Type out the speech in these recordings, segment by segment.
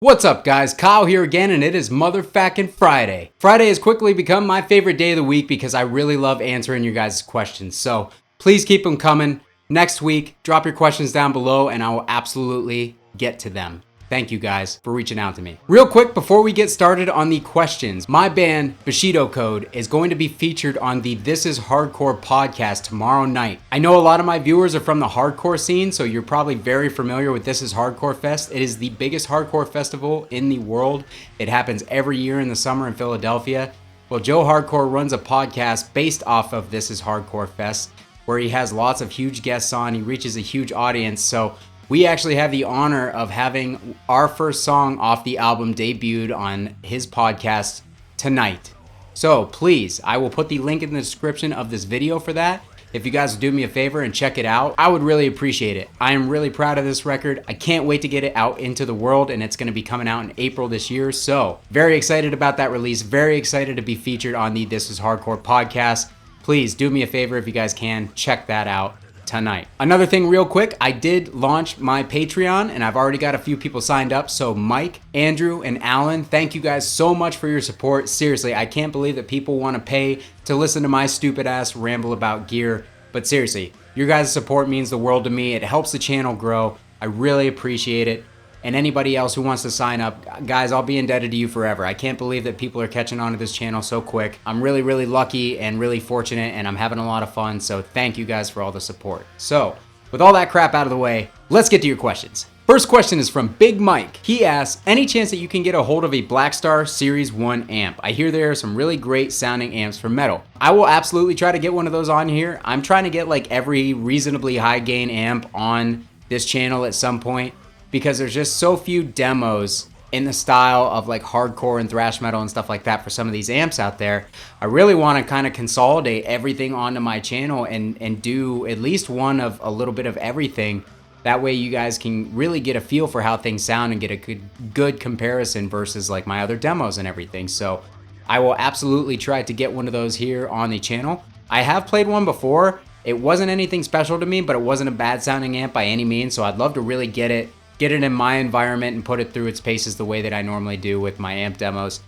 What's up guys, Kyle here again, and it is motherfucking Friday. Friday has quickly become my favorite day of the week because I really love answering your guys' questions. So please keep them coming. Next week, drop your questions down below and I will absolutely get to them. Thank you guys for reaching out to me. Real quick, before we get started on the questions, my band Bushido Code is going to be featured on the This Is Hardcore podcast tomorrow night. I know a lot of my viewers are from the hardcore scene, so you're probably very familiar with This Is Hardcore Fest. It is the biggest hardcore festival in the world. It happens every year in the summer in Philadelphia. Well, Joe Hardcore runs a podcast based off of This Is Hardcore Fest, where he has lots of huge guests on. He reaches a huge audience, so we actually have the honor of having our first song off the album debuted on his podcast tonight. So please, I will put the link in the description of this video for that. If you guys would do me a favor and check it out, I would really appreciate it. I am really proud of this record. I can't wait to get it out into the world, and it's going to be coming out in April this year. So very excited about that release. Very excited to be featured on the This Is Hardcore podcast. Please do me a favor if you guys can, check that out tonight. Another thing real quick, I did launch my Patreon and I've already got a few people signed up. So Mike, Andrew, and Alan, thank you guys so much for your support. Seriously, I can't believe that people want to pay to listen to my stupid ass ramble about gear. But seriously, your guys' support means the world to me. It helps the channel grow. I really appreciate it. And anybody else who wants to sign up, guys, I'll be indebted to you forever. I can't believe that people are catching on to this channel so quick. I'm really, really lucky and really fortunate, and I'm having a lot of fun. So thank you guys for all the support. So with all that crap out of the way, let's get to your questions. First question is from Big Mike. He asks, any chance that you can get a hold of a Blackstar Series 1 amp? I hear there are some really great sounding amps for metal. I will absolutely try to get one of those on here. I'm trying to get like every reasonably high gain amp on this channel at some point, because there's just so few demos in the style of like hardcore and thrash metal and stuff like that for some of these amps out there. I really want to kind of consolidate everything onto my channel and do at least one of a little bit of everything. That way you guys can really get a feel for how things sound and get a good comparison versus like my other demos and everything. So I will absolutely try to get one of those here on the channel. I have played one before. It wasn't anything special to me, but it wasn't a bad sounding amp by any means. So I'd love to really get it in my environment and put it through its paces the way that I normally do with my amp demos.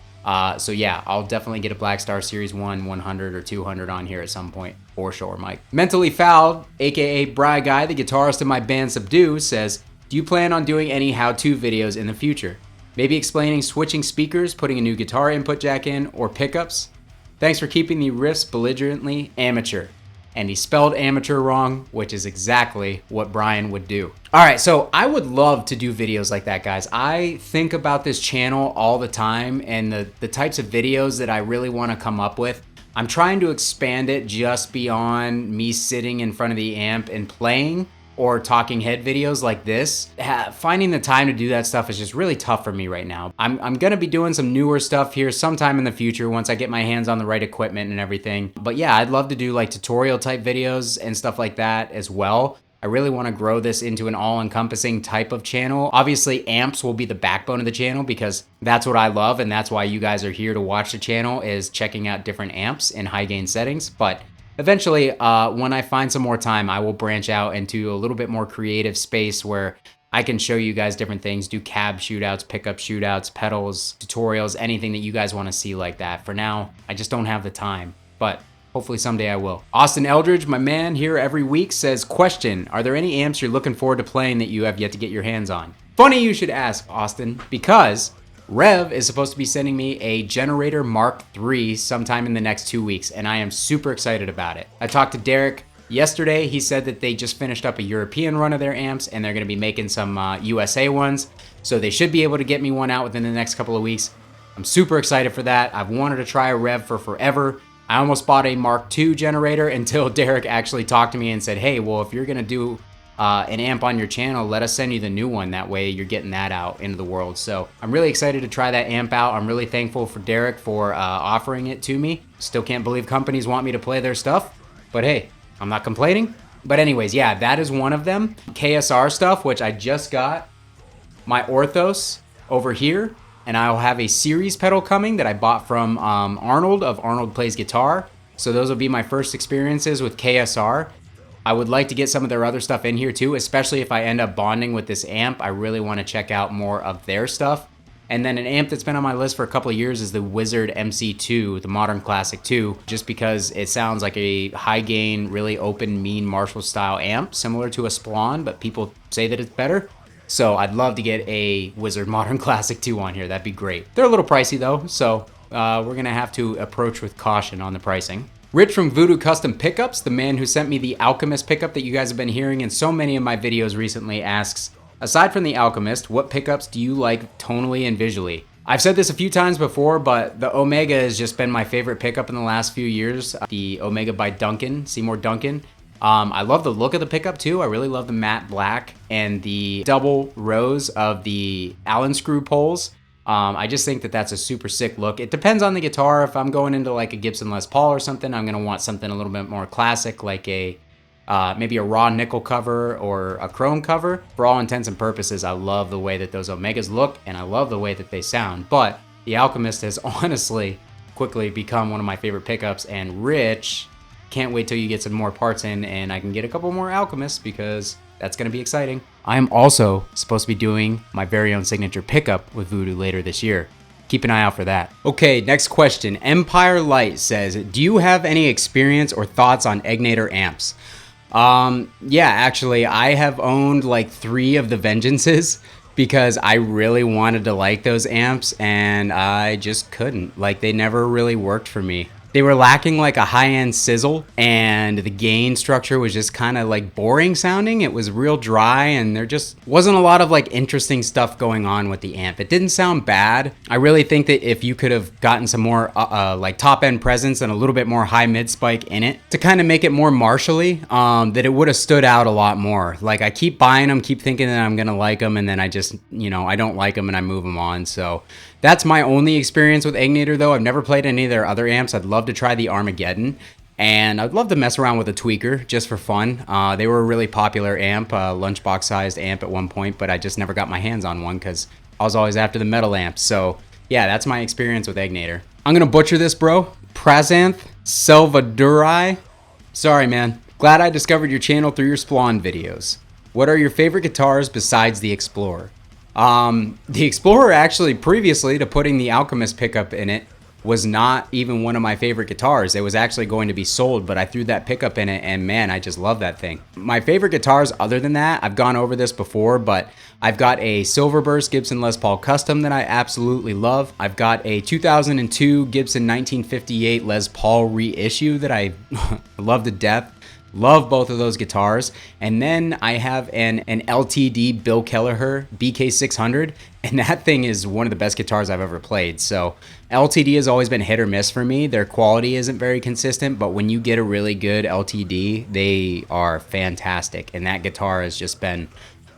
So yeah, I'll definitely get a Blackstar Series 1 100 or 200 on here at some point, for sure, Mike. Mentally Fouled, aka Bry Guy, the guitarist of my band Subdue, says, do you plan on doing any how-to videos in the future? Maybe explaining switching speakers, putting a new guitar input jack in, or pickups? Thanks for keeping the riffs belligerently amateur. And he spelled amateur wrong, which is exactly what Brian would do. All right, so I would love to do videos like that, guys. I think about this channel all the time and the types of videos that I really want to come up with. I'm trying to expand it just beyond me sitting in front of the amp and playing or talking head videos like this. Finding the time to do that stuff is just really tough for me right now. I'm gonna be doing some newer stuff here sometime in the future once I get my hands on the right equipment and everything. But yeah, I'd love to do like tutorial type videos and stuff like that as well. I really want to grow this into an all-encompassing type of channel. Obviously, amps will be the backbone of the channel because that's what I love, and that's why you guys are here to watch the channel, is checking out different amps in high gain settings. But eventually, when I find some more time, I will branch out into a little bit more creative space where I can show you guys different things, do cab shootouts, pickup shootouts, pedals, tutorials, anything that you guys want to see like that. For now, I just don't have the time, but hopefully someday I will. Austin Eldridge, my man here every week, says, question, are there any amps you're looking forward to playing that you have yet to get your hands on? Funny you should ask, Austin, because Rev is supposed to be sending me a Generator Mark III sometime in the next 2 weeks, and I am super excited about it. I talked to Derrick yesterday. He said that they just finished up a European run of their amps, and they're going to be making some USA ones, so they should be able to get me one out within the next couple of weeks. I'm super excited for that. I've wanted to try a Rev for forever. I almost bought a Mark II generator until Derrick actually talked to me and said, hey, well, if you're going to do an amp on your channel, let us send you the new one. That way you're getting that out into the world. So I'm really excited to try that amp out. I'm really thankful for Derrick for offering it to me. Still can't believe companies want me to play their stuff, but hey, I'm not complaining. But anyways, yeah, that is one of them. KSR stuff, which I just got my Orthos over here, and I'll have a series pedal coming that I bought from Arnold of Arnold Plays Guitar. So those will be my first experiences with KSR. I would like to get some of their other stuff in here too, especially if I end up bonding with this amp. I really want to check out more of their stuff. And then an amp that's been on my list for a couple of years is the Wizard MC2, the Modern Classic 2, just because it sounds like a high gain, really open, mean Marshall style amp, similar to a Splon, but people say that it's better. So I'd love to get a Wizard Modern Classic 2 on here. That'd be great. They're a little pricey though, so we're gonna have to approach with caution on the pricing. Rich from Voodoo Custom Pickups, the man who sent me the Alchemist pickup that you guys have been hearing in so many of my videos recently, asks, aside from the Alchemist, what pickups do you like tonally and visually? I've said this a few times before, but the Omega has just been my favorite pickup in the last few years. The Omega by Duncan, Seymour Duncan. I love the look of the pickup too. I really love the matte black and the double rows of the Allen screw poles. I just think that that's a super sick look. It depends on the guitar. If I'm going into like a Gibson Les Paul or something, I'm gonna want something a little bit more classic, like a maybe a raw nickel cover or a chrome cover. For all intents and purposes, I love the way that those Omegas look and I love the way that they sound. But the Alchemist has honestly quickly become one of my favorite pickups, and Rich, can't wait till you get some more parts in and I can get a couple more Alchemists because that's going to be exciting. I am also supposed to be doing my very own signature pickup with Voodoo later this year. Keep an eye out for that. Okay, next question. Empire Light says, do you have any experience or thoughts on Egnator amps? Yeah, actually, I have owned like 3 of the Vengeances because I really wanted to like those amps and I just couldn't. Like, they never really worked for me. They were lacking like a high-end sizzle, and the gain structure was just kind of like boring sounding. It was real dry, and there just wasn't a lot of like interesting stuff going on with the amp. It didn't sound bad. I really think that if you could have gotten some more like top-end presence and a little bit more high mid spike in it to kind of make it more Marshall-y, that it would have stood out a lot more. Like, I keep buying them, keep thinking that I'm gonna like them, and then I just, you know, I don't like them and I move them on. So that's my only experience with Egnator though. I've never played any of their other amps. I'd love to try the Armageddon, and I'd love to mess around with a tweaker just for fun. They were a really popular amp, lunchbox sized amp at one point, but I just never got my hands on one because I was always after the metal amps. So yeah, that's my experience with Egnator. I'm gonna butcher this, bro. Prasanth Salvadori. Sorry, man. Glad I discovered your channel through your Splon videos. What are your favorite guitars besides the Explorer? The Explorer, actually, previously to putting the Alchemist pickup in it, was not even one of my favorite guitars. It was actually going to be sold, but I threw that pickup in it, and man, I just love that thing. My favorite guitars other than that, I've gone over this before, but I've got a Silverburst Gibson Les Paul Custom that I absolutely love. I've got a 2002 Gibson 1958 Les Paul reissue that I love to death. Love both of those guitars. And then I have an LTD Bill Kelleher BK600, and that thing is one of the best guitars I've ever played. So LTD has always been hit or miss for me. Their quality isn't very consistent, but when you get a really good LTD, they are fantastic. And that guitar has just been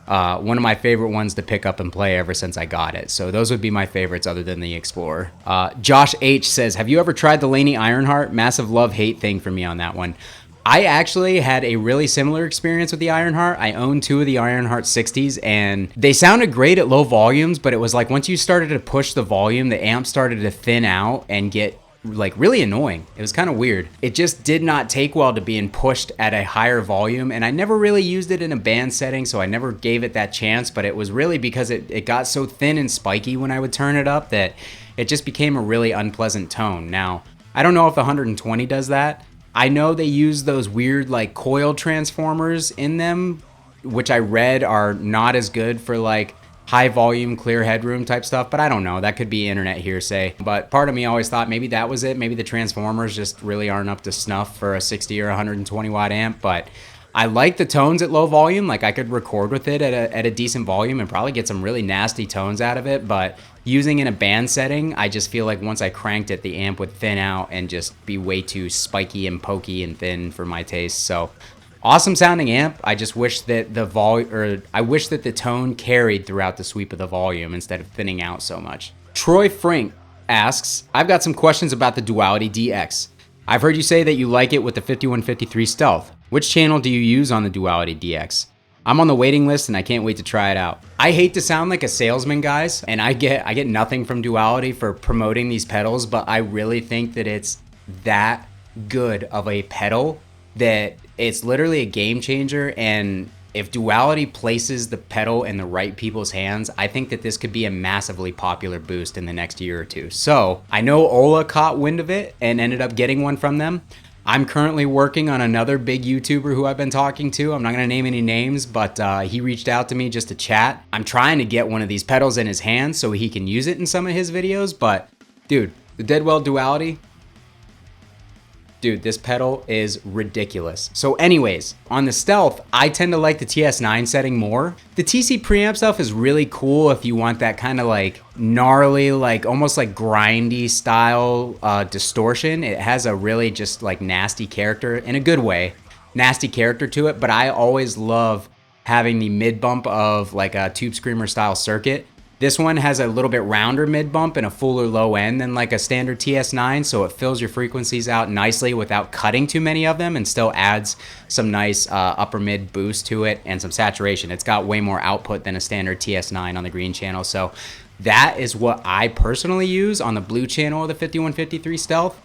one of my favorite ones to pick up and play ever since I got it. So those would be my favorites other than the Explorer. Josh H says, have you ever tried the Laney Ironheart? Massive love-hate thing for me on that one. I actually had a really similar experience with the Ironheart. I owned 2 of the Ironheart 60s, and they sounded great at low volumes, but it was like once you started to push the volume, the amp started to thin out and get like really annoying. It was kind of weird. It just did not take well to being pushed at a higher volume, and I never really used it in a band setting, so I never gave it that chance, but it was really because it got so thin and spiky when I would turn it up that it just became a really unpleasant tone. Now, I don't know if the 120 does that. I know they use those weird like coil transformers in them, which I read are not as good for like high volume, clear headroom type stuff, but I don't know. That could be internet hearsay. But part of me always thought maybe that was it. Maybe the transformers just really aren't up to snuff for a 60 or 120 watt amp, but I like the tones at low volume. Like I could record with it at a decent volume and probably get some really nasty tones out of it, but using in a band setting, I just feel like once I cranked it, the amp would thin out and just be way too spiky and pokey and thin for my taste. So awesome sounding amp. I just wish that the tone carried throughout the sweep of the volume instead of thinning out so much. Troy Frank asks, I've got some questions about the Duality DX. I've heard you say that you like it with the 5153 Stealth. Which channel do you use on the Duality DX? I'm on the waiting list and I can't wait to try it out. I hate to sound like a salesman, guys, and I get nothing from Duality for promoting these pedals, but I really think that it's that good of a pedal that it's literally a game changer, and if Duality places the pedal in the right people's hands, I think that this could be a massively popular boost in the next year or two. So I know Ola caught wind of it and ended up getting one from them. I'm currently working on another big YouTuber who I've been talking to. I'm not going to name any names, but he reached out to me just to chat. I'm trying to get one of these pedals in his hands so he can use it in some of his videos. But dude, the Deadweald Duality, dude, this pedal is ridiculous. So anyways, on the Stealth, I tend to like the TS9 setting more. The TC preamp stuff is really cool if you want that kind of like gnarly, like almost like grindy style distortion. It has a really just like nasty character, in a good way, nasty character to it. But I always love having the mid bump of like a Tube Screamer style circuit. This one has a little bit rounder mid bump and a fuller low end than like a standard TS9, so it fills your frequencies out nicely without cutting too many of them, and still adds some nice upper mid boost to it and some saturation. It's got way more output than a standard TS9 on the green channel, so that is what I personally use on the blue channel of the 5153 Stealth.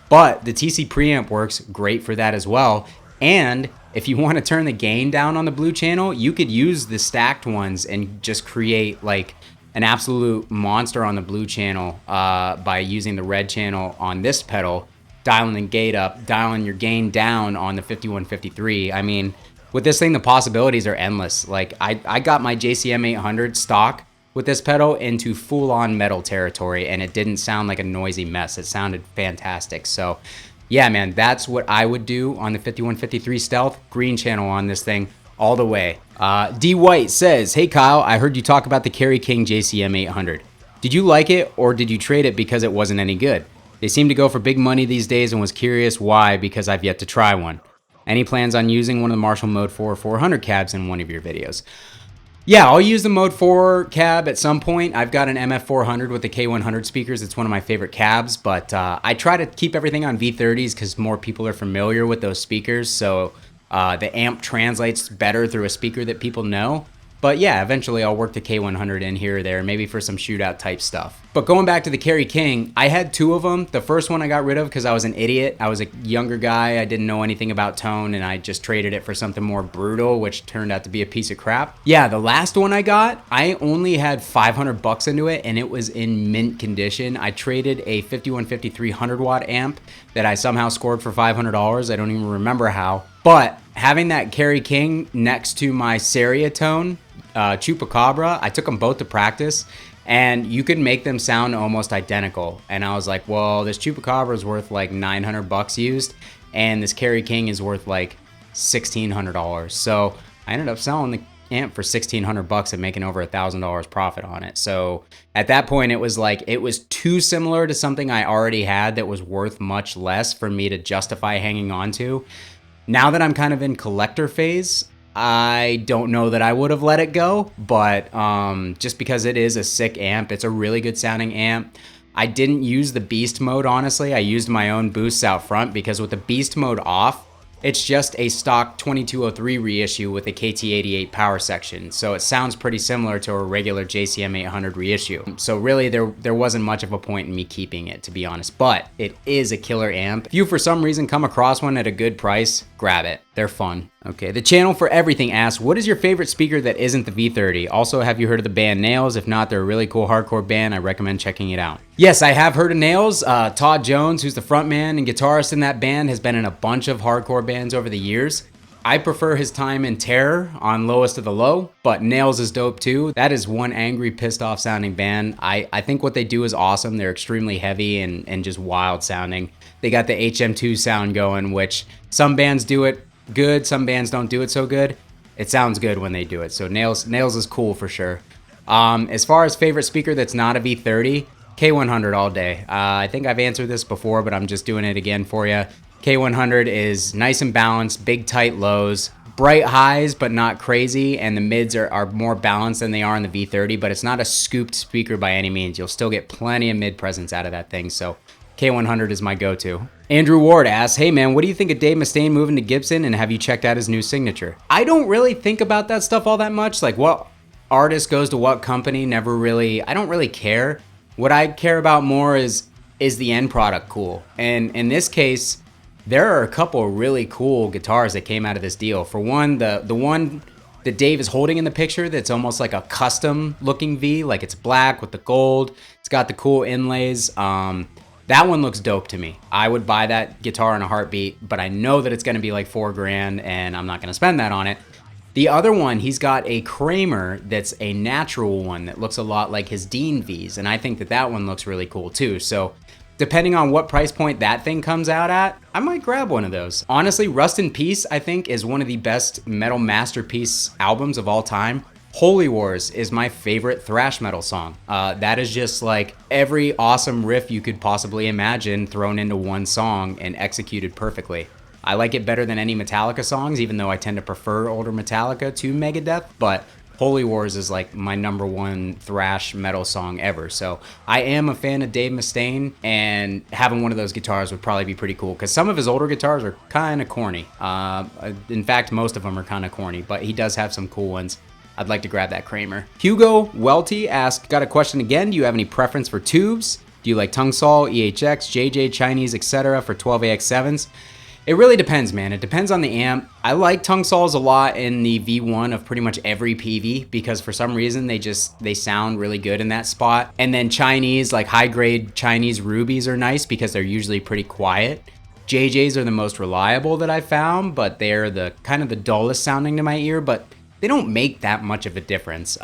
But the TC preamp works great for that as well. And if you want to turn the gain down on the blue channel, you could use the stacked ones and just create like an absolute monster on the blue channel by using the red channel on this pedal, dialing the gate up, dialing your gain down on the 5153. I mean, with this thing, the possibilities are endless. Like I got my JCM 800 stock with this pedal into full-on metal territory, and it didn't sound like a noisy mess. It sounded fantastic. So yeah, man, that's what I would do on the 5153 Stealth. Green channel on this thing all the way. D White says, hey Kyle, I heard you talk about the Kerry King JCM 800. Did you like it, or did you trade it because it wasn't any good? They seem to go for big money these days, and was curious why, because I've yet to try one. Any plans on using one of the Marshall Mode 4 400 cabs in one of your videos? Yeah, I'll use the Mode 4 cab at some point. I've got an MF400 with the K100 speakers. It's one of my favorite cabs, but I try to keep everything on V30s because more people are familiar with those speakers, so the amp translates better through a speaker that people know. But yeah, eventually I'll work the K100 in here or there, maybe for some shootout type stuff. But going back to the Kerry King, I had two of them. The first one I got rid of because I was an idiot. I was a younger guy. I didn't know anything about tone, and I just traded it for something more brutal, which turned out to be a piece of crap. Yeah, the last one I got, I only had 500 bucks into it, and it was in mint condition. I traded a 5153 100-watt amp that I somehow scored for $500. I don't even remember how. But having that Kerry King next to my Seriatone Chupacabra, I took them both to practice, and you could make them sound almost identical. And I was like, well, this Chupacabra is worth like 900 bucks used, and this Kerry King is worth like $1,600. So I ended up selling the amp for 1,600 bucks and making over $1,000 profit on it. So at that point, it was like, it was too similar to something I already had that was worth much less for me to justify hanging on to. Now that I'm kind of in collector phase, I don't know that I would have let it go, but just because it is a sick amp, it's a really good sounding amp. I didn't use the beast mode, honestly. I used my own boosts out front because with the beast mode off, it's just a stock 2203 reissue with a KT88 power section. So it sounds pretty similar to a regular JCM 800 reissue. So really there wasn't much of a point in me keeping it, to be honest, but it is a killer amp. If you for some reason come across one at a good price, grab it. They're fun. Okay, the channel for everything asks, what is your favorite speaker that isn't the V30? Also, have you heard of the band Nails? If not, they're a really cool hardcore band. I recommend checking it out. Yes, I have heard of Nails. Todd Jones, who's the frontman and guitarist in that band, has been in a bunch of hardcore bands over the years. I prefer his time in Terror on Lowest of the Low, but Nails is dope too. That is one angry, pissed off sounding band. I think what they do is awesome. They're extremely heavy and just wild sounding. They got the HM2 sound going, which some bands do it good, some bands don't do it so good. It sounds good when they do it, so Nails is cool for sure. As far as favorite speaker that's not a V30, K100 all day. I think I've answered this before, but I'm just doing it again for you. K100 is nice and balanced, big tight lows, bright highs but not crazy, and the mids are more balanced than they are in the V30, but it's not a scooped speaker by any means. You'll still get plenty of mid presence out of that thing, so K100 is my go-to. Andrew Ward asks, hey man, what do you think of Dave Mustaine moving to Gibson, and have you checked out his new signature? I don't really think about that stuff all that much, like what artist goes to what company, I don't really care. What I care about more is the end product cool? And in this case, there are a couple of really cool guitars that came out of this deal. For one, the that Dave is holding in the picture that's almost like a custom looking V, like it's black with the gold. It's got the cool inlays. That one looks dope to me. I would buy that guitar in a heartbeat, but I know that it's gonna be like $4,000 and I'm not gonna spend that on it. The other one, he's got a Kramer that's a natural one that looks a lot like his Dean Vs, and I think that that one looks really cool too. So depending on what price point that thing comes out at, I might grab one of those. Honestly, Rust in Peace, I think, is one of the best metal masterpiece albums of all time. Holy Wars is my favorite thrash metal song. That is just like every awesome riff you could possibly imagine thrown into one song and executed perfectly. I like it better than any Metallica songs, even though I tend to prefer older Metallica to Megadeth, but Holy Wars is like my #1 thrash metal song ever. So I am a fan of Dave Mustaine, and having one of those guitars would probably be pretty cool because some of his older guitars are kind of corny. In fact, most of them are kind of corny, but he does have some cool ones. I'd like to grab that Kramer. Hugo Welty asked, got a question again. Do you have any preference for tubes? Do you like Tungsol, EHX, JJ, Chinese, etc. for 12AX7s? It really depends, man. It depends on the amp. I like Tungsols a lot in the V1 of pretty much every PV because for some reason they sound really good in that spot. And then Chinese, like high grade Chinese rubies are nice because they're usually pretty quiet. JJs are the most reliable that I've found, but they're the kind of the dullest sounding to my ear, but they don't make that much of a difference,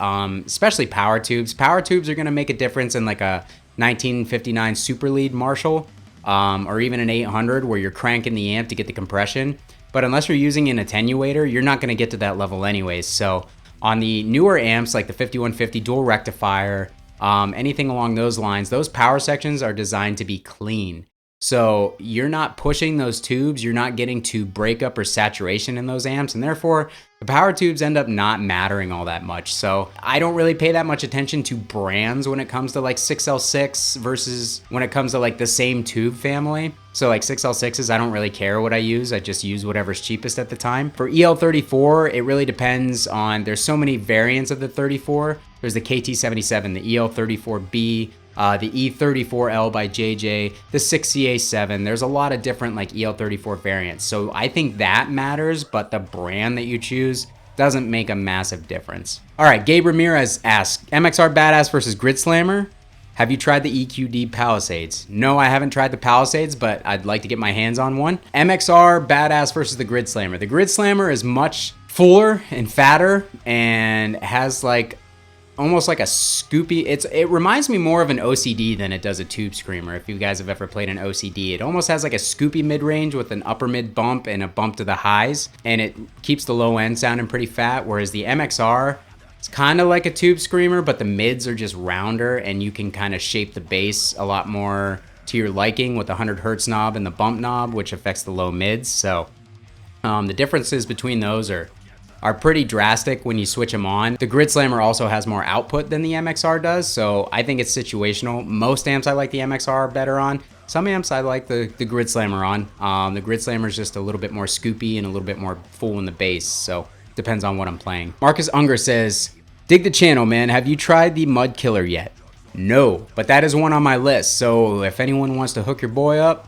especially power tubes. Power tubes are gonna make a difference in like a 1959 Super Lead Marshall, or even an 800 where you're cranking the amp to get the compression. But unless you're using an attenuator, you're not gonna get to that level anyways. So on the newer amps like the 5150 dual rectifier, anything along those lines, those power sections are designed to be clean. So you're not pushing those tubes, you're not getting to breakup or saturation in those amps, and therefore the power tubes end up not mattering all that much. So I don't really pay that much attention to brands when it comes to like 6L6 versus when it comes to like the same tube family. So like 6L6s, I don't really care what I use. I just use whatever's cheapest at the time. For EL34, it really depends on, there's so many variants of the 34. There's the KT77, the EL34B, the E34L by JJ, the 6CA7. There's a lot of different like EL34 variants. So I think that matters, but the brand that you choose doesn't make a massive difference. All right, Gabe Ramirez asks, MXR Badass versus Grid Slammer. Have you tried the EQD Palisades? No, I haven't tried the Palisades, but I'd like to get my hands on one. MXR Badass versus the Grid Slammer. The Grid Slammer is much fuller and fatter and has like almost like a scoopy, it reminds me more of an OCD than it does a Tube Screamer. If you guys have ever played an OCD, it almost has like a scoopy mid-range with an upper mid bump and a bump to the highs, and it keeps the low end sounding pretty fat, whereas the MXR, it's kind of like a Tube Screamer, but the mids are just rounder and you can kind of shape the bass a lot more to your liking with the 100 Hertz knob and the bump knob, which affects the low mids. So the differences between those are pretty drastic when you switch them on. The Grid Slammer also has more output than the MXR does, so I think it's situational. Most amps I like the MXR better on. Some amps I like the Grid Slammer on. The Grid Slammer is just a little bit more scoopy and a little bit more full in the bass, so depends on what I'm playing. Marcus Unger says, dig the channel, man. Have you tried the Mud Killer yet? No, but that is one on my list, so if anyone wants to hook your boy up,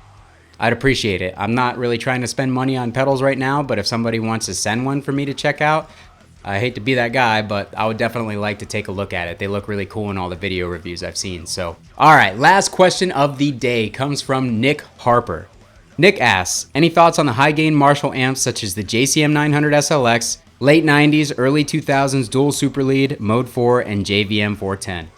I'd appreciate it. I'm not really trying to spend money on pedals right now, but if somebody wants to send one for me to check out, I hate to be that guy, but I would definitely like to take a look at it. They look really cool in all the video reviews I've seen. So, all right, last question of the day comes from Nick Harper. Nick asks, any thoughts on the high gain Marshall amps such as the JCM 900 SLX, late 90s, early 2000s dual super lead, Mode 4, and JVM 410?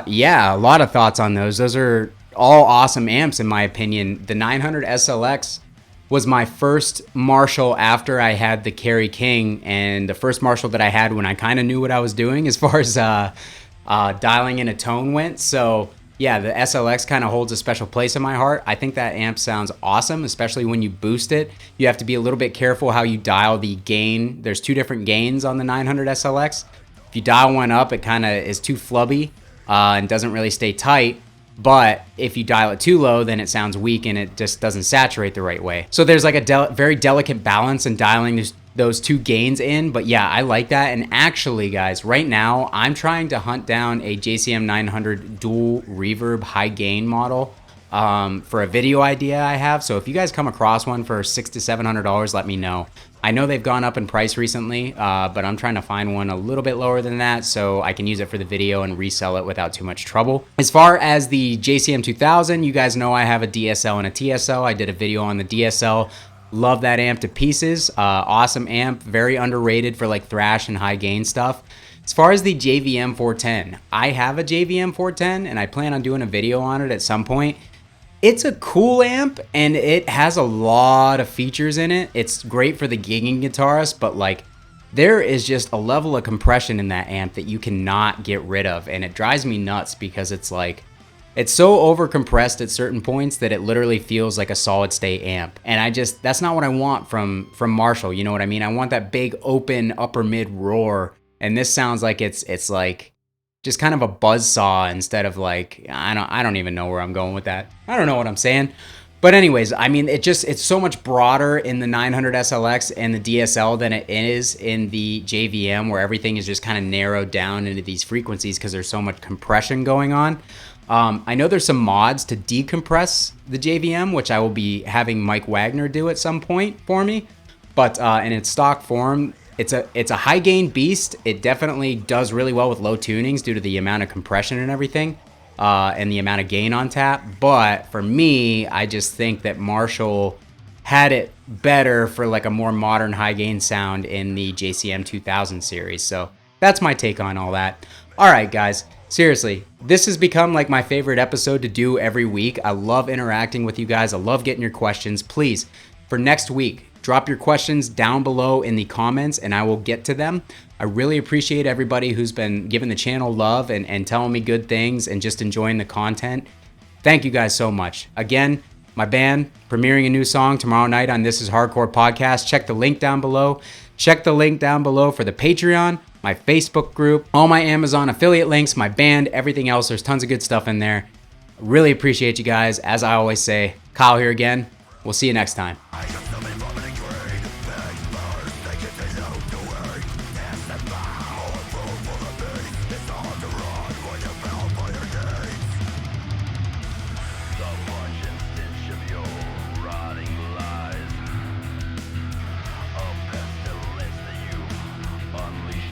Yeah, a lot of thoughts on those. Those are all awesome amps in my opinion. The 900 SLX was my first Marshall after I had the Kerry King, and the first Marshall that I had when I kind of knew what I was doing as far as dialing in a tone went. So yeah, the SLX kind of holds a special place in my heart. I think that amp sounds awesome, especially when you boost it. You have to be a little bit careful how you dial the gain. There's two different gains on the 900 SLX. If you dial one up, it kind of is too flubby and doesn't really stay tight. But if you dial it too low, then it sounds weak and it just doesn't saturate the right way. So there's like a very delicate balance in dialing those two gains in. But yeah, I like that. And actually, guys, right now, I'm trying to hunt down a JCM 900 dual reverb high gain model for a video idea I have. So if you guys come across one for $600 to $700, let me know. I know they've gone up in price recently, but I'm trying to find one a little bit lower than that so I can use it for the video and resell it without too much trouble. As far as the JCM 2000, you guys know I have a DSL and a TSL. I did a video on the DSL. Love that amp to pieces. Awesome amp, very underrated for like thrash and high gain stuff. As far as the JVM 410, I have a JVM 410 and I plan on doing a video on it at some point. It's a cool amp and it has a lot of features in it. It's great for the gigging guitarist, but like there is just a level of compression in that amp that you cannot get rid of. And it drives me nuts because it's like, it's so over compressed at certain points that it literally feels like a solid state amp. And that's not what I want from Marshall. You know what I mean? I want that big open upper mid roar. And this sounds like it's like just kind of a buzzsaw instead of like, I don't even know where I'm going with that. I don't know what I'm saying. But anyways, I mean, it's so much broader in the 900 SLX and the DSL than it is in the JVM, where everything is just kind of narrowed down into these frequencies because there's so much compression going on. I know there's some mods to decompress the JVM, which I will be having Mike Wagner do at some point for me. But in its stock form, it's a high gain beast. It definitely does really well with low tunings due to the amount of compression and everything, and the amount of gain on tap. But for me, I just think that Marshall had it better for like a more modern high gain sound in the JCM 2000 series. So that's my take on all that. All right, guys. Seriously, this has become like my favorite episode to do every week. I love interacting with you guys. I love getting your questions. Please, for next week, drop your questions down below in the comments and I will get to them. I really appreciate everybody who's been giving the channel love and telling me good things and just enjoying the content. Thank you guys so much. Again, my band premiering a new song tomorrow night on This Is Hardcore podcast. Check the link down below. Check the link down below for the Patreon, my Facebook group, all my Amazon affiliate links, my band, everything else. There's tons of good stuff in there. Really appreciate you guys. As I always say, Kyle here again. We'll see you next time.